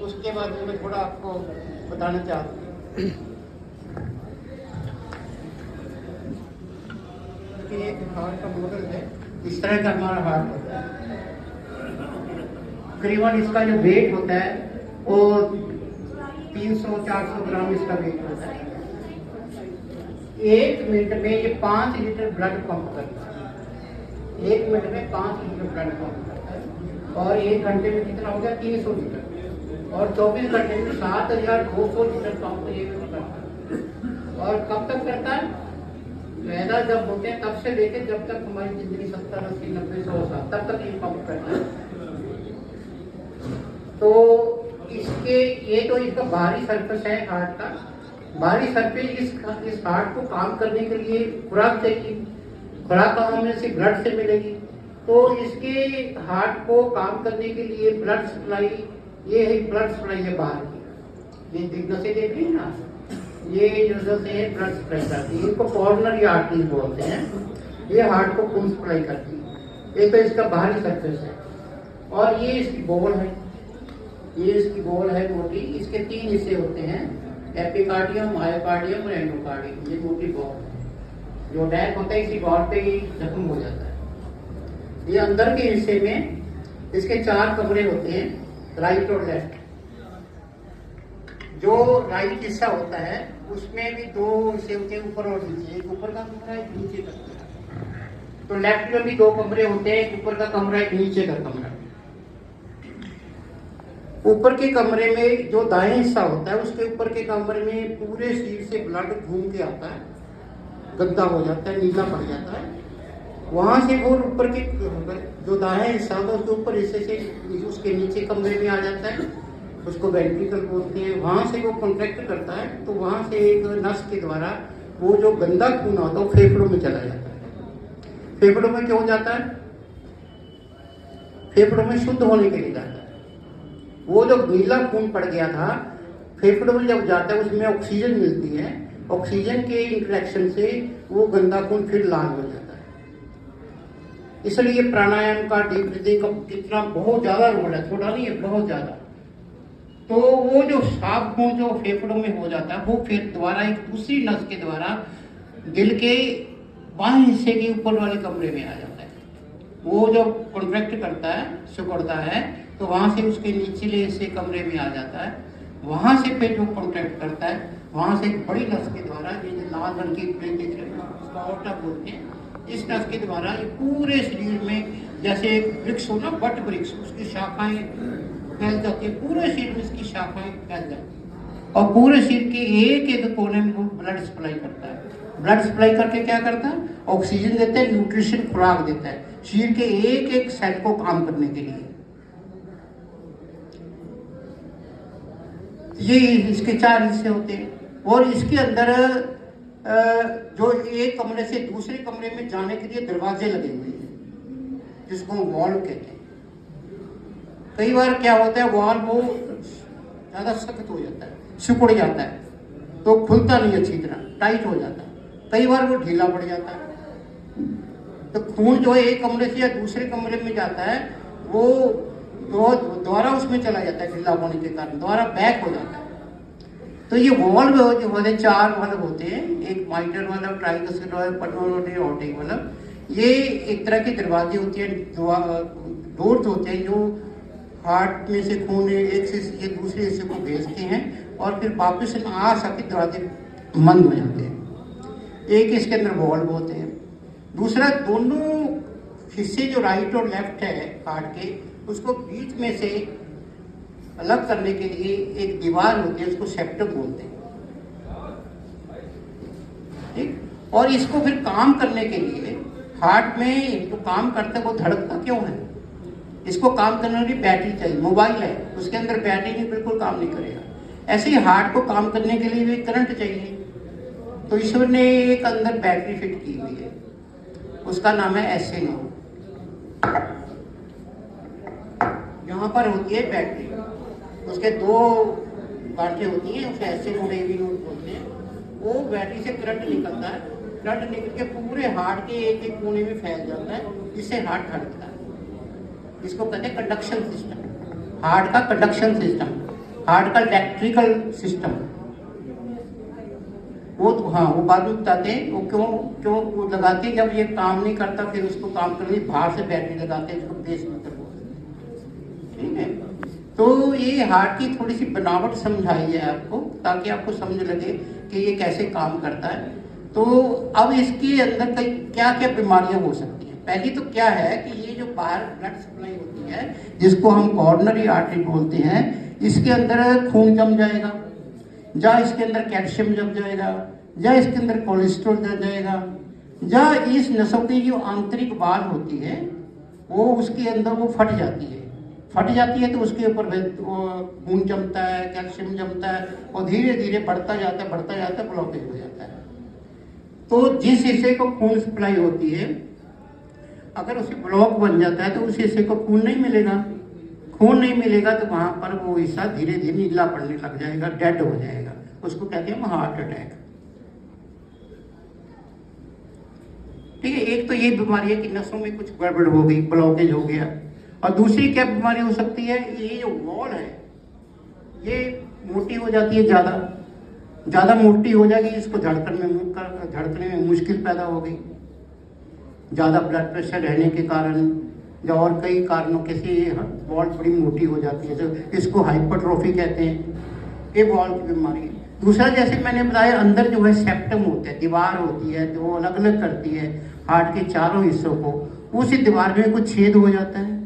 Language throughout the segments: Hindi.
उसके बाद में मैं थोड़ा आपको बताना चाहता हूँ कि एक हार्ट का मॉडल है। इस तरह का हमारा हार्ट होता है। करीबन इसका जो वेट होता है वो 300-400 ग्राम इसका वेट होता है। 1 मिनट में ये 5 लीटर ब्लड पंप करता है। 1 मिनट में 5 लीटर ब्लड पंप करता है। और 1 घंटे में कितना हो गया? 300 लीटर। और 24 घंटे में 7200 लीटर पंप ये करता है। और कब तक करता है? पैदा जब होते हैं तब से लेकर जब तक हमारी जिंदगी 70, 80, 90, 100 साल तब तक ये पंप करता है। तो इसके ये तो इसका बाहरी सरफेस है हार्ट का। बाहरी सरफेस इस हार्ट को काम करने के लिए खुराक चाहिए। खुराक हमें से ब्लड से मिलेगी। तो इसके हार्ट को काम करने के लिए ब्लड सप्लाई, ये है ब्लड सप्लाई है बाहर की। ये दिग्गज से देख रही है ना, ये जो है ब्लड सप्लाई करती है। इनको कॉर्नरी आर्टरीज बोलते हैं। ये हार्ट को खून सप्लाई करती है। ये तो इसका बाहरी सरफेस है। और ये इसकी बॉल है। ये इसकी बॉल है मोटी। इसके 3 हिस्से होते हैं, एपिकार्डियम, मायोकार्डियम और एंडोकार्डियम। ये मोटी बॉल है। जो अटैक होता है इसी बॉल पे ही जख्म हो जाता है। ये अंदर के हिस्से में इसके 4 कमरे होते हैं, राइट और लेफ्ट। जो राइट हिस्सा होता है उसमें भी 2 हिस्से होते हैं, ऊपर और नीचे। एक ऊपर का कमरा है, एक नीचे का कमरा। तो लेफ्ट में भी 2 कमरे होते हैं, एक ऊपर का कमरा, एक नीचे का कमरा। ऊपर के कमरे में जो दाएं हिस्सा होता है उसके ऊपर के कमरे में पूरे शरीर से ब्लड घूम के आता है, गंदा हो जाता है, नीला पड़ जाता है। वहां से वो ऊपर के जो दाएं हिस्सा होता है उसके ऊपर हिस्से से उसके नीचे कमरे में आ जाता है, उसको वेंट्रिकल बोलते हैं। वहां से वो कॉन्ट्रैक्ट करता है, तो वहां से एक नस के द्वारा वो जो गंदा खून होता है वो फेफड़ों में चला जाता है। फेफड़ों में क्यों जाता है? फेफड़ों में शुद्ध होने के लिए जाता है। वो जो नीला खून पड़ गया था फेफड़ों में जब जाता है उसमें ऑक्सीजन मिलती है। ऑक्सीजन के इंटरेक्शन से वो गंदा खून फिर लाल हो जाता है। इसलिए प्राणायाम का, डीप ब्रीथिंग का कितना बहुत ज्यादा रोल है, थोड़ा नहीं है, बहुत ज्यादा। तो वो जो साफ खून जो फेफड़ों में हो जाता है वो फिर दोबारा एक दूसरी नस के द्वारा दिल के बाएं हिस्से के ऊपर वाले कमरे में आ जाता है। वो जब कॉन्ट्रैक्ट करता है, सिकुड़ता है, तो वहां से उसके निचले हिस्से कमरे में आ जाता है। वहां से फिर जो कॉन्ट्रैक्ट करता है वहां से एक बड़ी नस के द्वारा, ये जो लाल रंग की प्लेट दिख रही है उसका ऑर्टा बोलते हैं, इस नस के द्वारा ये पूरे शरीर में जैसे एक वृक्ष हो ना, बट वृक्ष, उसकी शाखाएं फैल जाती है। पूरे शरीर में इसकी शाखाएं फैल जाती है और पूरे शरीर के एक एक कोने में वो ब्लड सप्लाई करता है। ब्लड सप्लाई करके क्या करता है? ऑक्सीजन देता है, न्यूट्रिशन खुराक देता है शरीर के एक एक सेल को काम करने के लिए। ये इसके 4 हिस्से होते हैं। और इसके अंदर जो एक कमरे से दूसरे कमरे में जाने के लिए दरवाजे लगे हुए हैं जिसको वॉल्व कहते हैं। कई बार क्या होता है, वॉल्व वो ज्यादा सख्त हो जाता है, सिकुड़ जाता है, तो खुलता नहीं अच्छी तरह, टाइट हो जाता है। कई बार वो ढीला पड़ जाता है। तो खून जो है एक कमरे से या दूसरे कमरे में जाता है वो दोबारा उसमें चला जाता है, ढीला होने के कारण दोबारा बैक हो जाता है। तो ये वॉल्व जो होते हैं 4 वाल्व होते हैं, एक mitral valve, tricuspid valve, pulmonary aortic valve. ये एक तरह के दरवाजे होते हैं, डोर्स होते हैं जो हार्ट में से खून एक से ये दूसरे हिस्से को भेजते हैं और फिर वापस आ सके दरवाजे बंद हो जाते हैं। एक इसके अंदर वॉल्व होते हैं। दूसरा, दोनों हिस्से जो राइट और लेफ्ट है हार्ट के, उसको बीच में से अलग करने के लिए एक दीवार होती है, उसको सेप्टम बोलते हैं। ठीक। और इसको फिर काम करने के लिए हार्ट में जो काम करता है वो धड़कता क्यों है? इसको काम करने के लिए बैटरी चाहिए। मोबाइल है, उसके अंदर बैटरी नहीं, बिल्कुल काम नहीं करेगा। ऐसे ही हार्ट को काम करने के लिए भी करंट चाहिए। तो ईश्वर ने एक अंदर बैटरी फिट की हुई है, उसका नाम है एसएनओ। यहाँ पर होती है बैटरी, उसके 2 गांठें होती हैं, उसे एसएनओ एवी नोड बोलते हैं। वो बैटरी से करंट निकलता है, करंट निकल के पूरे हार्ट के एक एक कोने में फैल जाता है, जिससे हार्ट धड़कता है। इसको कहते हैं कंडक्शन सिस्टम, हार्ट का कंडक्शन सिस्टम। हार्ट का इलेक्ट्रिकल सिस्टम, वो तो हाँ वो बाद में बताते हैं वो क्यों क्यों वो लगाते हैं। जब ये काम नहीं करता फिर उसको काम करने बाहर से बैटरी लगाते हैं, इसको पेसमेकर बोलते हैं। ठीक है, तो ये हार्ट की थोड़ी सी बनावट समझाई है आपको, ताकि आपको समझ लगे कि ये कैसे काम करता है। तो अब इसके अंदर कई क्या क्या बीमारियां हो सकती हैं। पहली तो क्या है कि ये जो बाहर ब्लड सप्लाई होती है, जिसको हम कॉर्नरी आर्टरी बोलते हैं, इसके अंदर खून जम जाएगा, या इसके अंदर कैल्शियम जम जाएगा, या इसके अंदर कोलेस्ट्रॉल जम जाएगा, या इस नसों की जो आंतरिक वाल होती है वो उसके अंदर वो फट जाती है। तो उसके ऊपर खून जमता है, कैल्शियम जमता है, और धीरे धीरे बढ़ता जाता है, ब्लॉकेज हो जाता है। तो जिस हिस्से को खून सप्लाई होती है, अगर उसे ब्लॉक बन जाता है तो उस हिस्से को खून नहीं मिलेगा। तो वहां पर वो हिस्सा धीरे धीरे नीला पड़ने लग जाएगा, डेड हो जाएगा। उसको कहते हैं हार्ट अटैक। ठीक है, एक तो ये बीमारी है कि नसों में कुछ गड़बड़ हो गई, ब्लॉकेज हो गया। और दूसरी क्या बीमारी हो सकती है, ये जो वॉल है ये मोटी हो जाती है, ज़्यादा मोटी हो जाएगी, इसको धड़कने में मुश्किल पैदा हो गई, ज़्यादा ब्लड प्रेशर रहने के कारण या और कई कारणों के से ये वॉल बड़ी मोटी हो जाती है। तो इसको हाइपरट्रोफी कहते हैं, ये वॉल की बीमारी है। दूसरा, जैसे मैंने बताया, अंदर जो है सेप्टम होता है, दीवार होती है, तो वो अलग अलग करती है हार्ट के चारों हिस्सों को। उसी दीवार में कुछ छेद हो जाता है,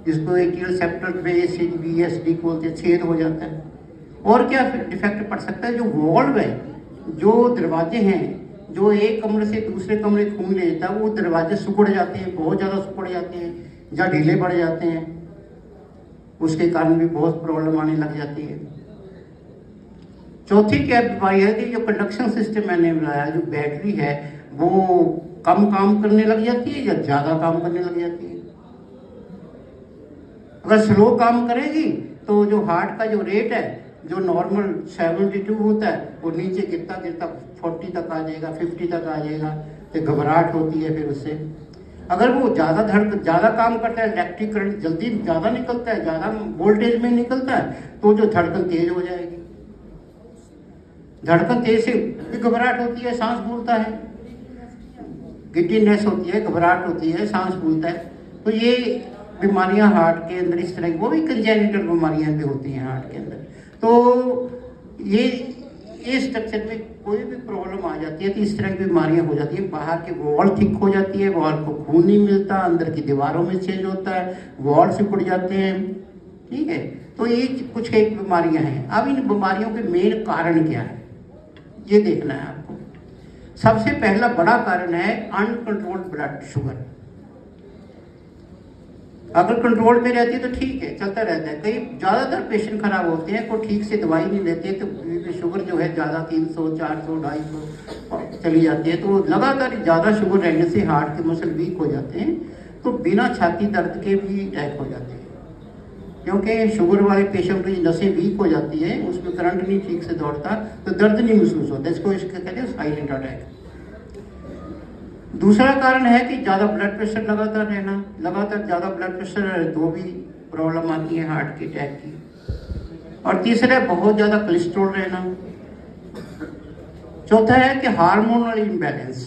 जिसको एट्रियल सेप्टम VSD बोलते हैं, छेद हो जाता है। और क्या डिफेक्ट पड़ सकता है, जो वॉल्व है, जो दरवाजे हैं, जो एक कमरे से दूसरे कमरे खून ले जाता है, वो दरवाजे सिकुड़ जाते हैं, बहुत ज़्यादा सिकुड़ जाते हैं, या ढीले पड़ जाते हैं, उसके कारण भी बहुत प्रॉब्लम आने लग जाती है। चौथी क्या बीमारी है कि जो कंडक्शन सिस्टम मैंने बताया, जो बैटरी है वो कम काम करने लग जाती है या ज़्यादा काम करने लग जाती है। अगर स्लो काम करेगी तो जो हार्ट का जो रेट है, जो नॉर्मल 72 होता है, वो नीचे गिरता 40 तक आ जाएगा, 50 तक आ जाएगा, तो घबराहट होती है फिर उससे। अगर वो ज़्यादा काम करता है, इलेक्ट्रिक करंट जल्दी ज़्यादा निकलता है, ज़्यादा वोल्टेज में निकलता है, तो जो धड़कन तेज हो जाएगी। धड़कन तेज से घबराहट होती है, सांस फूलता है, गिड्डीनेस होती है, घबराहट होती है, सांस फूलता है। तो ये बीमारियां हार्ट के अंदर इस तरह की, वो भी कंजेनिटल बीमारियां भी होती हैं हार्ट के अंदर। तो ये स्ट्रक्चर में कोई भी प्रॉब्लम आ जाती है तो इस तरह की बीमारियां हो जाती है। बाहर के वॉल थिक हो जाती है, वॉल को खून नहीं मिलता, अंदर की दीवारों में चेंज होता है, वॉल सिकुड़ जाते हैं। ठीक है, तो ये कुछ एक बीमारियां हैं। अब इन बीमारियों के मेन कारण क्या है, ये देखना है आपको। सबसे पहला बड़ा कारण है अनकंट्रोल्ड ब्लड शुगर। अगर कंट्रोल में रहती है तो ठीक है, चलता रहता है। कई ज़्यादातर पेशेंट खराब होते हैं, कोई ठीक से दवाई नहीं लेते, तो शुगर जो है ज़्यादा 300, 400, 250 चली जाती है। तो लगातार ज़्यादा शुगर रहने से हार्ट के मसल वीक हो जाते हैं, तो बिना छाती दर्द के भी अटैक हो जाते हैं। क्योंकि शुगर वाले पेशेंट की नसें वीक हो जाती है, उसमें करंट नहीं ठीक से दौड़ता, तो दर्द नहीं महसूस होता, इसको कहते हैं साइलेंट अटैक। दूसरा कारण है कि ज़्यादा ब्लड प्रेशर लगातार रहना, लगातार ज़्यादा ब्लड प्रेशर रहे तो भी प्रॉब्लम आती है हार्ट की अटैक की। और तीसरा बहुत ज़्यादा कोलेस्ट्रॉल रहना। चौथा है कि हार्मोनल इम्बैलेंस,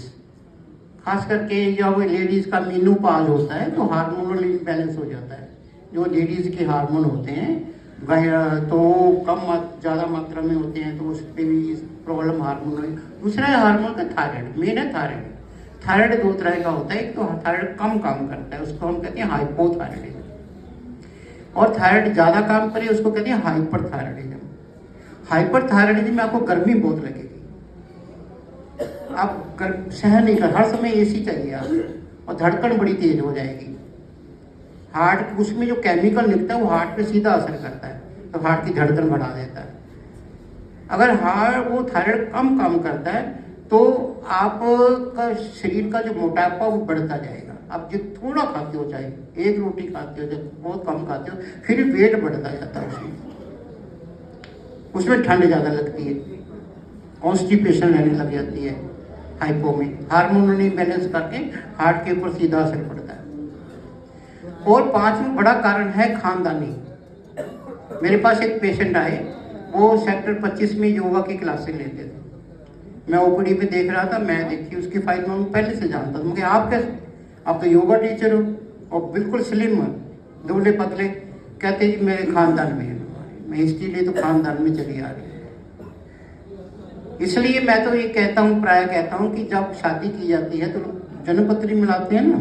खास करके जब लेडीज़ का मीनोपॉज होता है तो हार्मोनल इम्बैलेंस हो जाता है। जो लेडीज़ के हार्मोन होते हैं तो कम ज़्यादा मात्रा में होते हैं, तो उस पर भी प्रॉब्लम हार्मोनल। दूसरा है हार्मोन का थायराइड, मेन है थायराइड। थायराइड दो तरह का होता है, एक तो थायराइड कम काम करता है, उसको हम कहते हैं हाइपोथायराइडिज्म, और थायराइड ज़्यादा काम करे उसको कहते हैं हाइपरथायराइडिज्म। हाइपरथायराइडिज्म में आपको गर्मी बहुत लगेगी, आप सहन नहीं कर, हर समय एसी चाहिए आपको, और धड़कन बड़ी तेज हो जाएगी। हार्ट उसमें जो केमिकल निकलता है वो हार्ट पे सीधा असर करता है, तो हार्ट की धड़कन बढ़ा देता है। अगर हार्ट वो थायराइड कम काम करता है तो आपका शरीर का जो मोटापा वो बढ़ता जाएगा। आप जो थोड़ा खाते हो, चाहे एक रोटी खाते हो, जब बहुत कम खाते हो, फिर वेट बढ़ता जाता है, उसमें ठंड ज़्यादा लगती है, कॉन्स्टिपेशन रहने लग जाती है, हाइपो में हार्मोनल इम्बैलेंस करके हार्ट के ऊपर सीधा असर पड़ता है। और पांचवा बड़ा कारण है खानदानी। मेरे पास एक पेशेंट आए, वो सेक्टर 25 में योगा की क्लासेस लेते थे। मैं ओपीडी में देख रहा था, मैं देखी उसकी फाइल में पहले से जानता था। मुझे आप कैसे, आप तो योगा टीचर हो और बिल्कुल स्लिम दुबले पतले। कहते जी मेरे खानदान में है, मैं इसलिए तो खानदान में चली आ रही है। इसलिए मैं तो ये कहता हूँ, प्राय कहता हूँ कि जब शादी की जाती है तो जन्मपत्री मिलाते हैं ना,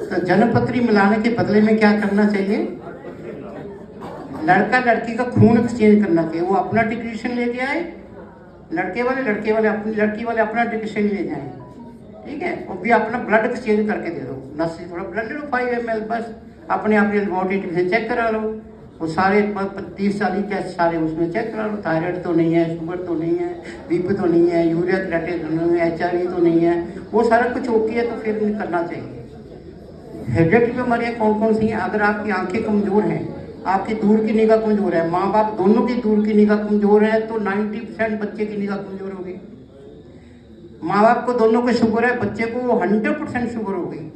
तो जन्मपत्री मिलाने के बदले में क्या करना चाहिए? लड़का लड़की का खून एक्सचेंज करना चाहिए। वो अपना डिक्लेरेशन लेके आए, लड़के वाले अपनी लड़की वाले अपना डिक्लेरेशन ले जाए, ठीक है, और भी अपना ब्लड एक्सचेंज करके दे दो। नस से थोड़ा ब्लड ले लो 5 ml, बस अपने आप बॉडी से चेक करा लो। वो सारे 30-40 टेस्ट सारे उसमें चेक करा लो। थायराइड तो नहीं है, शुगर तो नहीं है, बीपी तो नहीं है, यूरिया क्रिएटिनिन तो नहीं है, HIV तो नहीं है, वो सारा कुछ ओके है तो फिर करना चाहिए। हेडेक की बीमारियाँ कौन कौन सी हैं? अगर आपकी आंखें कमज़ोर हैं, आपकी दूर की निगाह कमज़ोर है, माँ बाप दोनों की दूर की निगाह कमज़ोर है, तो 90% बच्चे की निगाह कमज़ोर होगी। माँ बाप को दोनों को शुगर है, बच्चे को 100% शुगर होगी।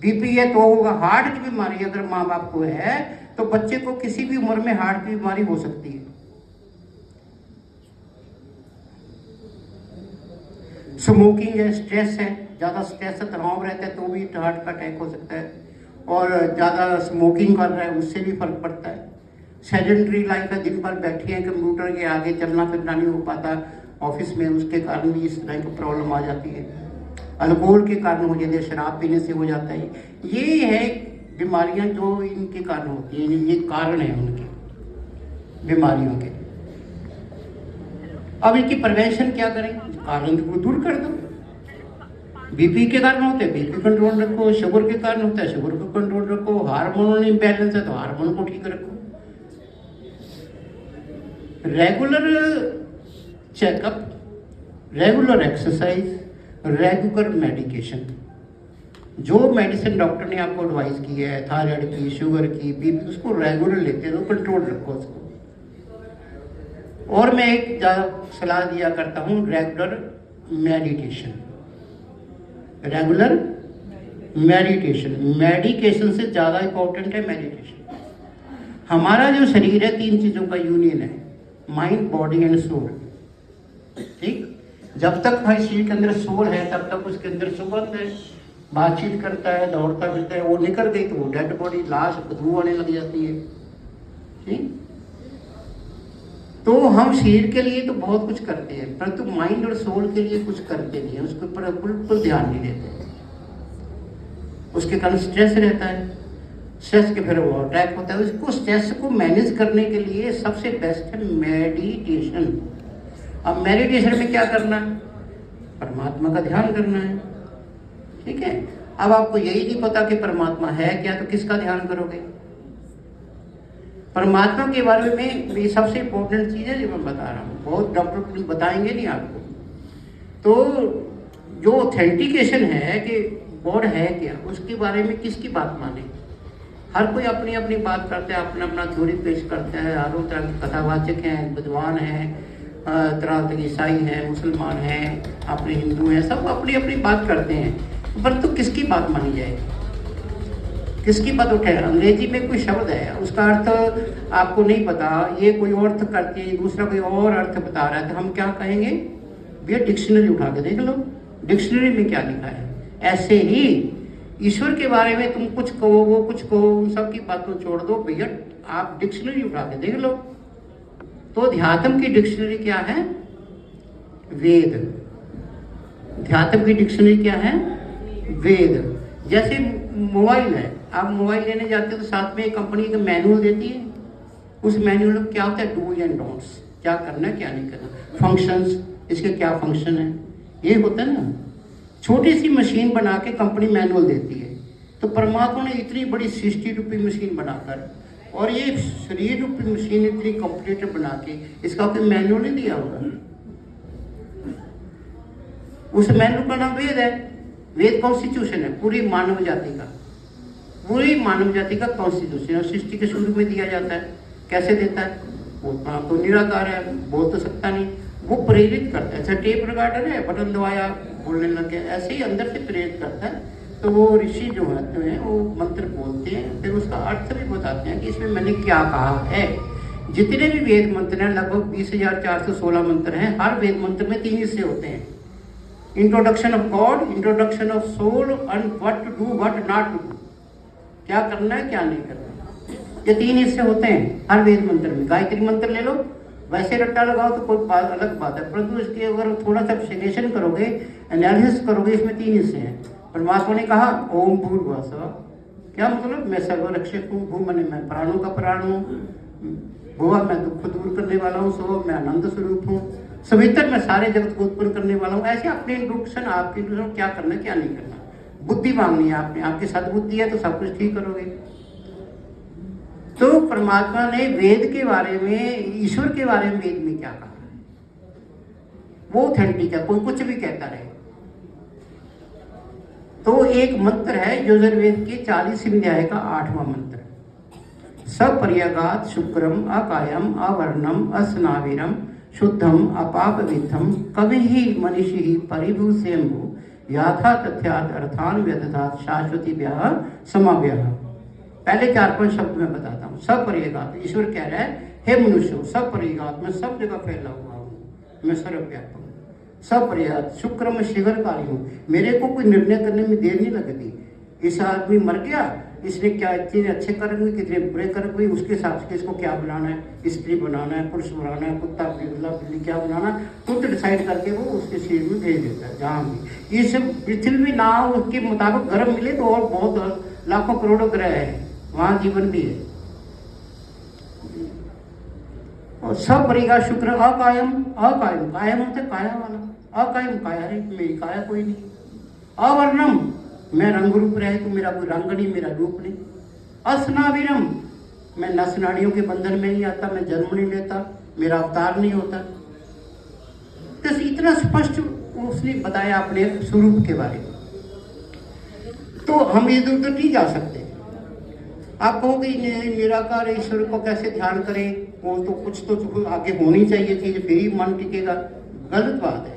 बीपी है तो होगा। हार्ट की बीमारी अगर माँ बाप को है तो बच्चे को किसी भी उम्र में हार्ट की बीमारी हो सकती है। स्मोकिंग है, स्ट्रेस है, ज़्यादा स्ट्रेस से तनाव रहता है तो भी हार्ट का अटैक हो सकता है। और ज़्यादा स्मोकिंग कर रहा है उससे भी फर्क पड़ता है। सेडेंटरी लाइफ है, दिन भर बैठे हैं कंप्यूटर के आगे, चलना फिरना नहीं हो पाता ऑफिस में, उसके कारण भी इस तरह की प्रॉब्लम आ जाती है। अल्कोहल के कारण हो जाती है, शराब पीने से हो जाता है। ये है बीमारियां जो इनके कारण होती हैं, ये कारण है उनके बीमारियों के। अब इनकी प्रिवेंशन क्या करें? कारण को दूर कर दो। बीपी के कारण होते हैं, बीपी कंट्रोल रखो। शुगर के कारण होता है, शुगर को कंट्रोल रखो। हार्मोनल इम्बैलेंस है तो हार्मोन को ठीक रखो। Regular checkup, regular exercise, regular medication. जो मेडिसिन डॉक्टर ने आपको एडवाइस की है, थायराइड की, शुगर की, बीपी, उसको रेगुलर लेते हैं तो कंट्रोल रखो उसको। और मैं एक सलाह दिया करता हूँ, regular meditation. Regular meditation, medication से ज़्यादा इंपॉर्टेंट है मेडिटेशन। हमारा जो शरीर है 3 चीज़ों का यूनियन है, माइंड, बॉडी एंड सोल। ठीक, जब तक हर शरीर के अंदर सोल है तब तक उसके अंदर सुगंध है, बातचीत करता है, दौड़ता फिरता है। वो निकल गई तो वो डेड बॉडी, लाश, बदबू आने लग जाती है। ठीक, तो हम शरीर के लिए तो बहुत कुछ करते हैं, परंतु माइंड और सोल के लिए कुछ करते नहीं है, उसके ऊपर बिल्कुल ध्यान नहीं देते। उसके कारण स्ट्रेस रहता है, स्ट्रेस के फिर वो अटैक होता है। उसको स्ट्रेस को मैनेज करने के लिए सबसे बेस्ट है मेडिटेशन। अब मेडिटेशन में क्या करना है? परमात्मा का ध्यान करना है, ठीक है। अब आपको यही नहीं पता कि परमात्मा है क्या, तो किसका ध्यान करोगे? परमात्मा के बारे में ये सबसे इम्पोर्टेंट चीज़ है जो मैं बता रहा हूँ, बहुत डॉक्टर बताएंगे नहीं आपको। तो जो ऑथेंटिकेशन है कि गॉड है क्या, उसके बारे में किसकी बात माने? हर कोई अपनी अपनी बात करता है, अपना अपना थ्योरी पेश करता है। हर तरह के कथावाचक हैं, विद्वान हैं, तरह के ईसाई हैं, मुसलमान हैं, अपने हिंदू हैं, सब अपनी अपनी बात करते हैं, पर तो किसकी बात मानी जाएगी? किसकी बात उठे? अंग्रेजी में कोई शब्द है, उसका अर्थ आपको नहीं पता, ये कोई और अर्थ करती है, दूसरा कोई और अर्थ बता रहा है, तो हम क्या कहेंगे? भैया डिक्शनरी उठा के देख लो, डिक्शनरी में क्या लिखा है। ऐसे ही ईश्वर के बारे में तुम कुछ कहो, वो कुछ कहो, उन सब की बातों छोड़ दो भैया, आप डिक्शनरी उठा के देख लो। तो ध्यात्म की डिक्शनरी क्या है? वेद। ध्यात्म की डिक्शनरी क्या है? वेद। जैसे मोबाइल है, आप मोबाइल लेने जाते हो तो साथ में एक कंपनी का मैनुअल देती है। उस मैनुअल में क्या होता है? डूज एंड डोंट्स, क्या करना है क्या नहीं करना, फंक्शंस, इसके क्या फंक्शन है, ये होता है ना। छोटी सी मशीन बना के कंपनी मैनुअल देती है। तो परमात्मा ने इतनी बड़ी 60 रुपये मशीन बनाकर और ये शरीर रूपी मशीन इतनी कॉम्प्लीटेड बना के, इसका कोई मैनुअल नहीं दिया होगा। उस मैनुअल का नाम वेद है। वेद कॉन्स्टिट्यूशन है पूरी मानव जाति का, पूरी मानव जाति का कॉन्स्टिट्यूशन। और सृष्टि के शुरू में दिया जाता है। कैसे देता है? वो तो निराकार है, बोल तो सकता नहीं, वो प्रेरित करता है। ऐसा टेप रिकॉर्डर है, बटन दबाया बोलने लग गया, ऐसे ही अंदर से प्रेरित करता है। तो वो ऋषि जो होते हैं वो मंत्र बोलते हैं, फिर उसका अर्थ भी बताते हैं कि इसमें मैंने क्या कहा है। जितने भी वेद मंत्र हैं, लगभग 20,416 मंत्र हैं, हर वेद मंत्र में 3 हिस्से होते हैं। Introduction of God, introduction of soul and what to do, what not to do, क्या करना है क्या नहीं करना, ये 3 हिस्से होते हैं हर वेद मंत्र में। गायत्री मंत्र ले लो, वैसे रट्टा लगाओ तो कोई बात अलग बात है, परंतु इसके अगर थोड़ा सा विश्लेषण करोगे, एनालिसिस करोगे, इसमें 3 हिस्से हैं। परमात्मा ने कहा ओम भूर्भुवः, क्या मतलब, मैं सर्वरक्षक हूँ, भू मने मैं प्राणों का प्राण हूँ, भुवा मैं दुख दूर करने वाला हूँ, सो मैं आनंद स्वरूप हूँ, सवितर मैं सारे जगत को उत्पन्न करने वाला हूँ। ऐसे अपने इंट्रोडक्शन, आपके इंट्रोडक्शन क्या करना क्या नहीं करना, बुद्धि मांगनी है आपने, आपकी सद्बुद्धि है तो सब कुछ ठीक करोगे। तो परमात्मा ने वेद के बारे में, ईश्वर के बारे में वेद में क्या कहा, वो ऑथेंटिक है, कोई कुछ भी कहता रहे। तो एक मंत्र है यजुर्वेद के 40वें अध्याय का 8वां मंत्र, सपर्यगात शुक्रम अकायम अवर्णम अस्नाविरम शुद्धम अपापविद्धम कवि ही मनीषी ही परिभू स्वयंभू याथा तथ्यात अर्थान व्यदधात शाश्वती व्याह समाव्याह। पहले 4-5 शब्द मैं बताता हूँ। सपर्यगात, ईश्वर कह रहा है हे मनुष्य, सपर्यगात, मैं सब जगह फैला हुआ हूँ, मैं सर्वव्यापक हूँ। सपर्यगात, शुक्र में शीघ्रकारी हूँ, मेरे को कोई निर्णय करने में देर नहीं लगती। इस आदमी मर गया, इसने क्या इतने अच्छे कर्म हुए, कितने बुरे कर्म हुए, उसके हिसाब से इसको क्या बनाना है, स्त्री बनाना है, पुरुष बनाना है, कुत्ता बिल्ला बिल्ली क्या बनाना है, तुरंत डिसाइड करके वो उसके शरीर में भेज देता है। जहाँ भी इस पृथ्वी में ना उसके मुताबिक गर्म मिले तो और बहुत लाखों करोड़ों ग्रह है, वहाँ जीवन भी है। और सब परिगा शुक्र अकायम, अकायम कायम होता है काया वाला, अकायम काया है, मेरी काया कोई नहीं। अवर्णम, मैं रंग रूप रहे तो मेरा कोई रंग नहीं, मेरा रूप नहीं। अस्नाविरम, मैं नस नाड़ियों के बंधन में नहीं आता, मैं जन्म नहीं लेता, मेरा अवतार नहीं होता। तो इतना स्पष्ट उसने बताया अपने स्वरूप के बारे में, तो हम इधर उधर नहीं जा सकते। आप कहोगे निराकार ईश्वर को कैसे ध्यान करें, वो तो कुछ तो आगे होनी चाहिए चीज, फिर ही मन टिकेगा। गलत बात है।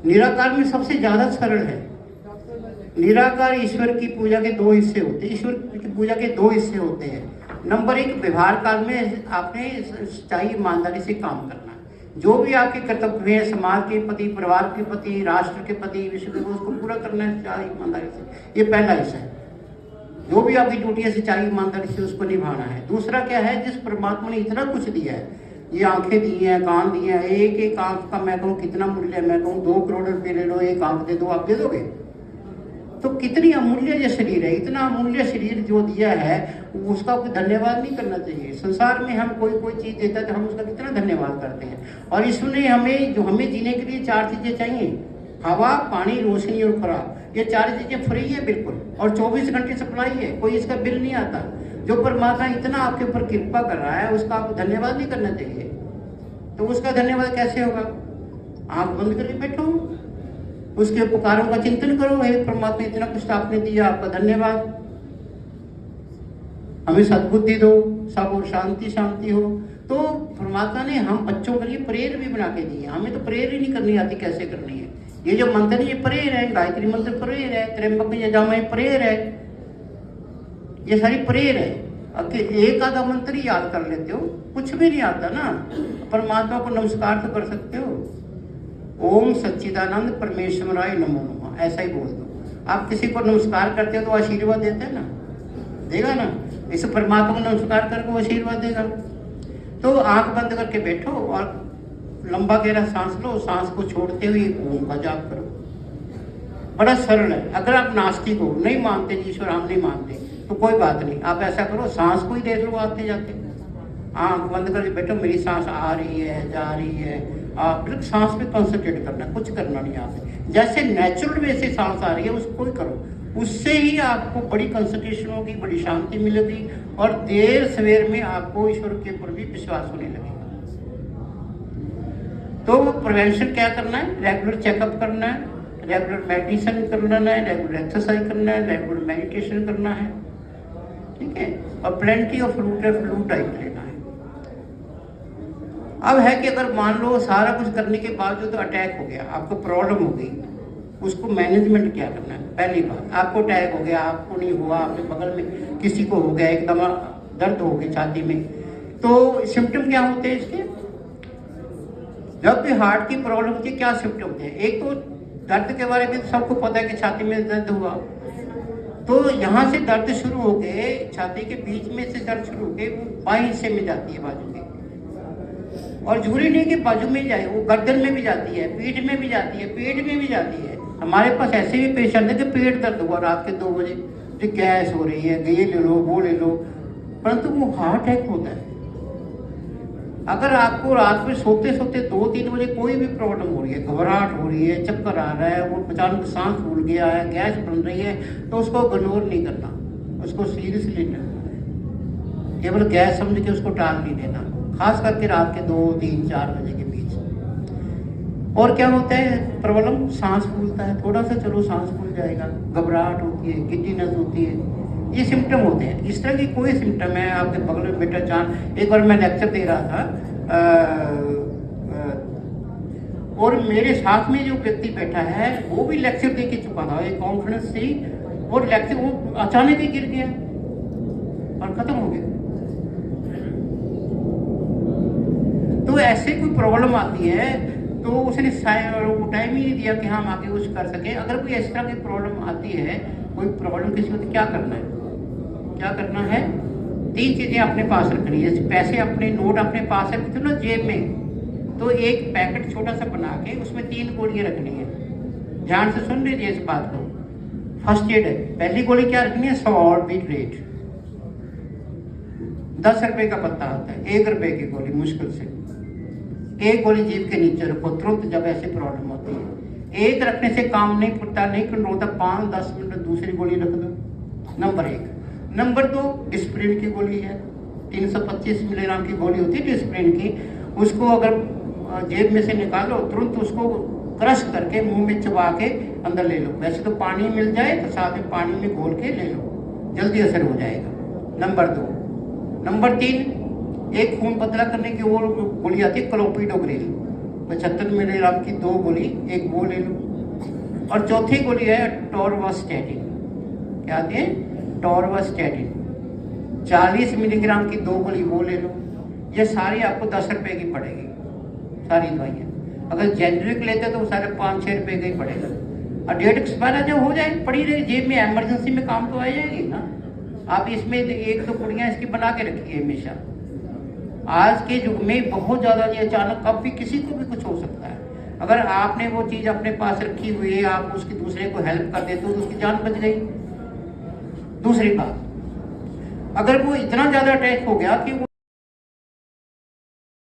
निराकार में सबसे ज्यादा सरल है। निराकार ईश्वर की पूजा के 2 हिस्से होते हैं। ईश्वर की पूजा के 2 हिस्से होते हैं। नंबर 1, व्यवहार काल में आपने सच्चाई ईमानदारी से काम करना है। जो भी आपके कर्तव्य हैं, समाज के प्रति, परिवार के प्रति, राष्ट्र के प्रति, विश्व के, उसको पूरा करना है सच्चाई ईमानदारी से। ये पहला हिस्सा है। जो भी आपकी ड्यूटी है सच्चाई ईमानदारी से उसको निभाना है। दूसरा क्या है, जिस परमात्मा ने इतना कुछ दिया है, ये आंखें दी हैं, कान दिए हैं, एक एक आंख का मैं कहूँ कितना मूल्य है, मैं कहूँ 2 करोड़ रुपये ले लो, एक आंख दे दो, आप दे दोगे? तो कितनी अमूल्य ये शरीर है, इतना अमूल्य शरीर जो दिया है उसका कोई धन्यवाद नहीं करना चाहिए। संसार में हम कोई चीज देता है तो हम उसका कितना धन्यवाद करते हैं। और इसने हमें जीने के लिए 4 चीजें चाहिए, हवा, पानी, रोशनी और खुराक। ये 4 चीजें फ्री है बिल्कुल, और 24 घंटे सप्लाई है, कोई इसका बिल नहीं आता। जो परमात्मा इतना आपके ऊपर कृपा कर रहा है उसका आपको धन्यवाद नहीं करना चाहिए। तो उसका धन्यवाद कैसे होगा? आंख बंद करके बैठो, उसके उपकारों का चिंतन करो। हे परमात्मा, इतना कुछ आपने दिया, आपका धन्यवाद। हमें सद्बुद्धि दो, सब और शांति शांति हो। तो परमात्मा ने हम बच्चों के लिए प्रेयर भी बना के दिए। हमें तो प्रेयर ही नहीं करनी आती, कैसे करनी है। ये जो मंत्र है ये प्रेयर है, गायत्री मंत्र प्रेयर है, त्र्यंबक यजामहे प्रेयर है, ये सारी प्रेयर है। अब एक आधा मंत्र ही याद कर लेते हो, कुछ भी नहीं आता ना। परमात्मा को नमस्कार तो कर सकते हो, ओम सच्चिदानंद परमेश्वराय नमो नमः, ऐसा ही बोल दो। आप किसी को नमस्कार करते हो तो आशीर्वाद देते हैं ना, देगा ना। इसे परमात्मा को नमस्कार करके वो आशीर्वाद देगा। तो आंख बंद करके बैठो और लंबा गहरा सांस लो, सांस को छोड़ते हुए ओम का जाप करो। बड़ा सरल है। अगर आप नास्तिक हो, नहीं मानते ईश्वर, हम नहीं मानते, तो कोई बात नहीं, आप ऐसा करो, सांस को ही देख लो आते जाते। आंख बंद करके बैठो, मेरी सांस आ रही है, जा रही है। आप सिर्फ सांस पे कंसंट्रेट करना, कुछ करना नहीं। आप जैसे नेचुरल वे से सांस आ रही है उसको ही करो, उससे ही आपको बड़ी कंसंट्रेशन होगी, बड़ी शांति मिलेगी, और देर सवेर में आपको ईश्वर के ऊपर भी विश्वास होने लगेगा। तो प्रिवेंशन क्या करना है? रेगुलर चेकअप करना है, रेगुलर मेडिसिन करना है, रेगुलर एक्सरसाइज करना है, रेगुलर मेडिटेशन करना है, ठीक है। और प्लेंटी ऑफ फ्लूइड टाइप लेना है। अब है कि अगर मान लो सारा कुछ करने के बावजूद तो अटैक हो गया, आपको प्रॉब्लम हो गई, उसको मैनेजमेंट क्या करना है। पहली बात, आपको अटैक हो गया, आपको नहीं हुआ, आपके बगल में किसी को हो गया, एकदम दर्द हो गई छाती में, तो सिम्टम क्या होते हैं इसके? जब भी हार्ट की प्रॉब्लम होती है क्या सिम्टम होते हैं? एक तो दर्द के बारे में सबको पता है कि छाती में दर्द हुआ, तो यहाँ से दर्द शुरू हो गए, छाती के बीच में से दर्द शुरू हो गए, वो बाएं हिस्से में जाती है बाजू के, और जरूरी नहीं कि बाजू में जाए, वो गर्दन में भी जाती है, पीठ में भी जाती है, पेट में भी जाती है। हमारे पास ऐसे भी पेशेंट है कि पेट दर्द हुआ रात के 2 बजे, तो गैस हो रही है, ये ले लो वो ले लो, परंतु वो हार्ट अटैक होता है। अगर आपको रात में सोते सोते 2-3 बजे कोई भी प्रॉब्लम हो रही है, घबराहट हो रही है, चक्कर आ रहा है, वो अचानक सांस फूल गया है, गैस बन रही है, तो उसको इग्नोर नहीं करना, उसको सीरियसली लेना है। केवल गैस समझ के उसको टाल नहीं देना, खास करके रात के 2-3-4 बजे के बीच। और क्या होता है प्रॉब्लम? सांस फूलता है, थोड़ा सा चलो सांस फूल जाएगा, घबराहट होती है, गिड्डीनेस होती है, ये सिम्टम होते हैं। इस तरह की कोई सिम्टम है आपके बगल में बेटा चांद, एक बार मैं लेक्चर दे रहा था और मेरे साथ में जो व्यक्ति बैठा है वो भी लेक्चर दे के चुका था, एक कॉन्फ्रेंस थी, और लेक्चर वो अचानक ही गिर गया और खत्म हो गया। तो ऐसे कोई प्रॉब्लम आती है तो उसने टाइम ही नहीं दिया कि हम आगे कुछ कर सके। अगर कोई इस तरह की प्रॉब्लम आती है, कोई प्रॉब्लम किसी को, तो क्या करना है? क्या करना है? 3 चीजें अपने पास रखनी है। पैसे अपने नोट अपने पास रखते हो ना जेब में, तो एक पैकेट छोटा सा बना के उसमें 3 गोलियां रखनी है। ध्यान से सुन लीजिए इस बात को। फर्स्ट एड है, पहली गोली क्या रखनी है? सॉर्बिट्रेट, 10 रुपए का पत्ता आता है, 1 रुपए की गोली मुश्किल से। एक गोली जीभ के नीचे रखो तुरंत जब ऐसी प्रॉब्लम होती है। एक रखने से काम नहीं पड़ता, नहीं कंट्रोल होता, 5-10 मिनट दूसरी गोली रख दो, नंबर 1। नंबर 2 डिस्प्रिन की गोली है, 325 मिलीग्राम की गोली होती है डिस्प्रिन की। उसको अगर जेब में से निकालो, तुरंत उसको क्रश करके मुंह में चबा के अंदर ले लो। वैसे तो पानी मिल जाए तो साथ में पानी में घोल के ले लो, जल्दी असर हो जाएगा। नंबर 2। नंबर 3, एक खून पतला करने की और गोली आती है क्लोपिडोग्रेल, 75 मिलीग्राम की 2 गोली, एक वो ले लो। और चौथी गोली है टॉर्वास्टैटिन। क्या आती है? टॉर्वास्टैटिन, 40 मिलीग्राम की 2 गोली वो ले लो। ये सारी आपको 10 रुपए की पड़ेगी, सारी दवाइयाँ। अगर जेनरिक लेते तो सारे 5-6 रुपए का ही पड़ेगा। और डेट एक्सपायर जब हो जाए पड़ी रही जेब में, इमरजेंसी में काम तो आ जाएगी ना। आप इसमें 1-2 पुड़ियाँ इसकी बना के रखिए हमेशा। आज के युग में बहुत ज़्यादा ये अचानक कब भी किसी को भी कुछ हो सकता है। अगर आपने वो चीज़ अपने पास रखी हुई है, आप उसकी दूसरे को हेल्प कर देते हो तो उसकी जान बच गई। दूसरी बात, अगर वो इतना ज़्यादा अटैक हो गया कि वो